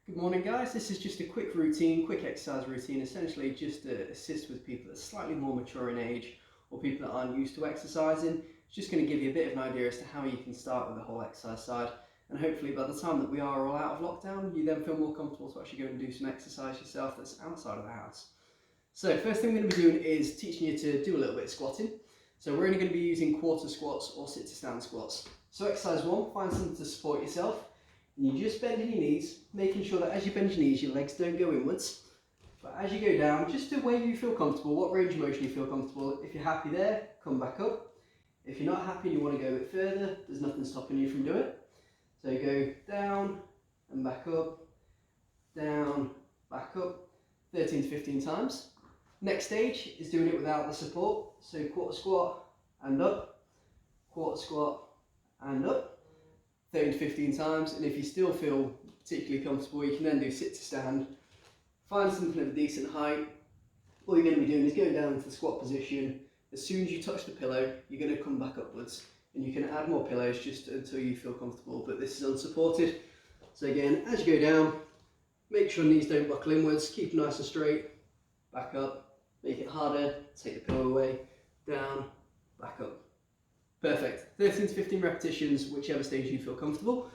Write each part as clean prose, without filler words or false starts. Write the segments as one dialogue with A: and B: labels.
A: Good morning guys, this is just a quick exercise routine, essentially just to assist with people that are slightly more mature in age or people that aren't used to exercising. It's just going to give you a bit of an idea as to how you can start with the whole exercise side, and hopefully by the time that we are all out of lockdown, you then feel more comfortable to actually go and do some exercise yourself that's outside of the house. So first thing we're going to be doing is teaching you to do a little bit of squatting. So we're only going to be using quarter squats or sit to stand squats. So exercise 1, find something to support yourself. And you just bend in your knees, making sure that as you bend your knees, your legs don't go inwards. But as you go down, just to where you feel comfortable, what range of motion you feel comfortable. If you're happy there, come back up. If you're not happy and you want to go a bit further, there's nothing stopping you from doing it. So you go down and back up, down, back up, 13 to 15 times. Next stage is doing it without the support. So quarter squat and up, quarter squat and up. 30 to 15 times, and if you still feel particularly comfortable, you can then do sit to stand. Find something of a decent height. All you're going to be doing is going down into the squat position. As soon as you touch the pillow, you're going to come back upwards, and you can add more pillows just until you feel comfortable, but this is unsupported. So again, as you go down, make sure knees don't buckle inwards, keep nice and straight, back up, make it harder, take the pillow away, down, back up. Perfect. 13 to 15 repetitions, whichever stage you feel comfortable.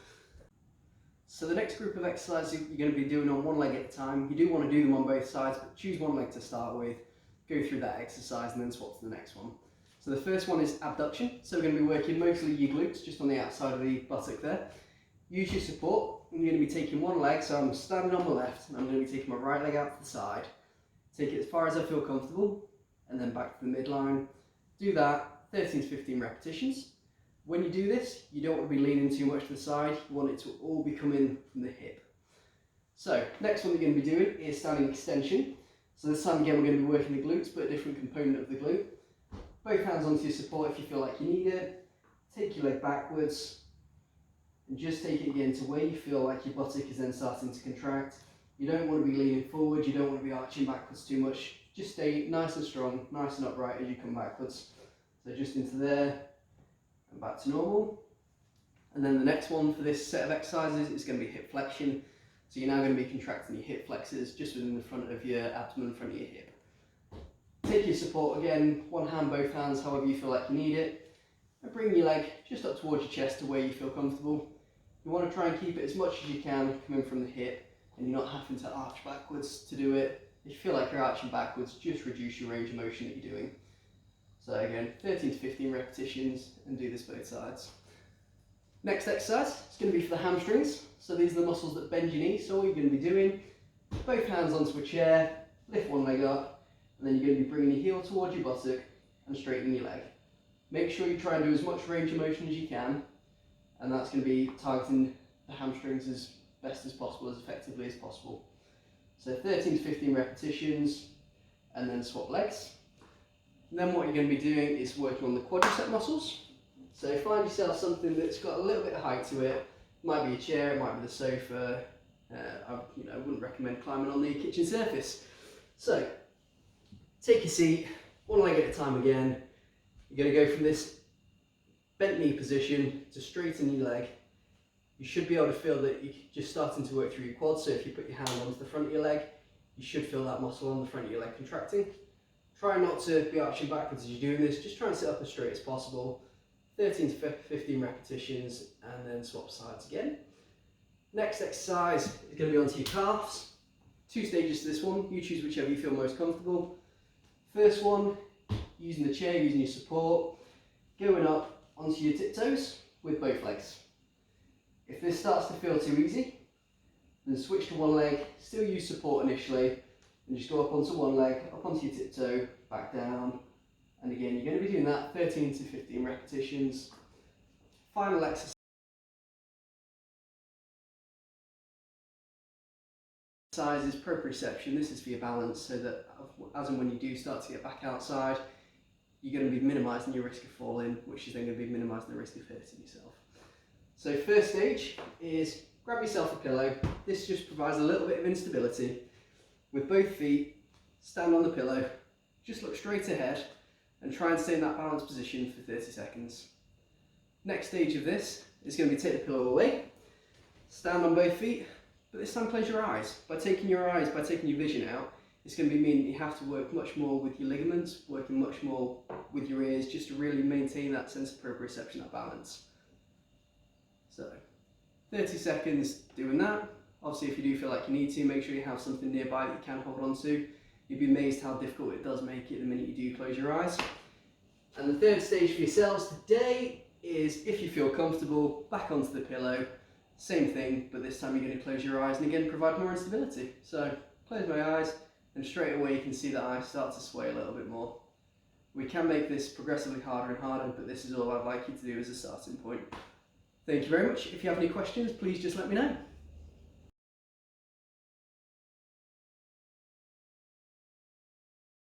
A: So the next group of exercises you're going to be doing on one leg at a time. You do want to do them on both sides, but choose one leg to start with. Go through that exercise and then swap to the next one. So the first one is abduction. So we're going to be working mostly your glutes, just on the outside of the buttock there. Use your support. I'm going to be taking one leg, so I'm standing on my left, and I'm going to be taking my right leg out to the side. Take it as far as I feel comfortable, and then back to the midline. Do that 13 to 15 repetitions. When you do this, you don't want to be leaning too much to the side, you want it to all be coming from the hip. So, next one we're going to be doing is standing extension. So this time again we're going to be working the glutes, but a different component of the glute. Both hands onto your support if you feel like you need it. Take your leg backwards, and just take it again to where you feel like your buttock is then starting to contract. You don't want to be leaning forward, you don't want to be arching backwards too much. Just stay nice and strong, nice and upright as you come backwards. So just into there and back to normal. And then the next one for this set of exercises is going to be hip flexion. So you're now going to be contracting your hip flexors just within the front of your abdomen, front of your hip. Take your support again, one hand, both hands, however you feel like you need it. And bring your leg just up towards your chest to where you feel comfortable. You want to try and keep it as much as you can coming from the hip, and you're not having to arch backwards to do it. If you feel like you're arching backwards, just reduce your range of motion that you're doing. So again, 13 to 15 repetitions, and do this both sides. Next exercise is going to be for the hamstrings. So these are the muscles that bend your knee. So all you're going to be doing, both hands onto a chair, lift one leg up, and then you're going to be bringing your heel towards your buttock and straightening your leg. Make sure you try and do as much range of motion as you can, and that's going to be targeting the hamstrings as best as possible, as effectively as possible. So 13 to 15 repetitions, and then swap legs. And then what you're going to be doing is working on the quadricep muscles. So find yourself something that's got a little bit of height to it. It might be a chair, it might be the sofa. I wouldn't recommend climbing on the kitchen surface. So take your seat, one leg at a time again. You're going to go from this bent knee position to straighten your leg. You should be able to feel that you're just starting to work through your quads. So if you put your hand onto the front of your leg, you should feel that muscle on the front of your leg contracting. Try not to be arching backwards as you're doing this, just try and sit up as straight as possible. 13 to 15 repetitions, and then swap sides again. Next exercise is going to be onto your calves. 2 stages to this one, you choose whichever you feel most comfortable. First one, using the chair, using your support, going up onto your tiptoes with both legs. If this starts to feel too easy, then switch to one leg, still use support initially, and just go up onto one leg, up onto your tiptoe, back down, and again you're going to be doing that 13 to 15 repetitions. Final exercise is proprioception. This is for your balance, so that as and when you do start to get back outside, you're going to be minimising your risk of falling, which is then going to be minimising the risk of hurting yourself. So first stage is grab yourself a pillow. This just provides a little bit of instability. With both feet, stand on the pillow, just look straight ahead and try and stay in that balanced position for 30 seconds. Next stage of this is going to be take the pillow away, stand on both feet, but this time close your eyes. By taking your vision out, it's going to mean that you have to work much more with your ligaments, working much more with your ears, just to really maintain that sense of proprioception, that balance. So, 30 seconds doing that. Obviously, if you do feel like you need to, make sure you have something nearby that you can hold on to. You'd be amazed how difficult it does make it the minute you do close your eyes. And the third stage for yourselves today is, if you feel comfortable, back onto the pillow. Same thing, but this time you're going to close your eyes and again provide more instability. So, close my eyes, and straight away you can see that I start to sway a little bit more. We can make this progressively harder and harder, but this is all I'd like you to do as a starting point. Thank you very much. If you have any questions, please just let me know.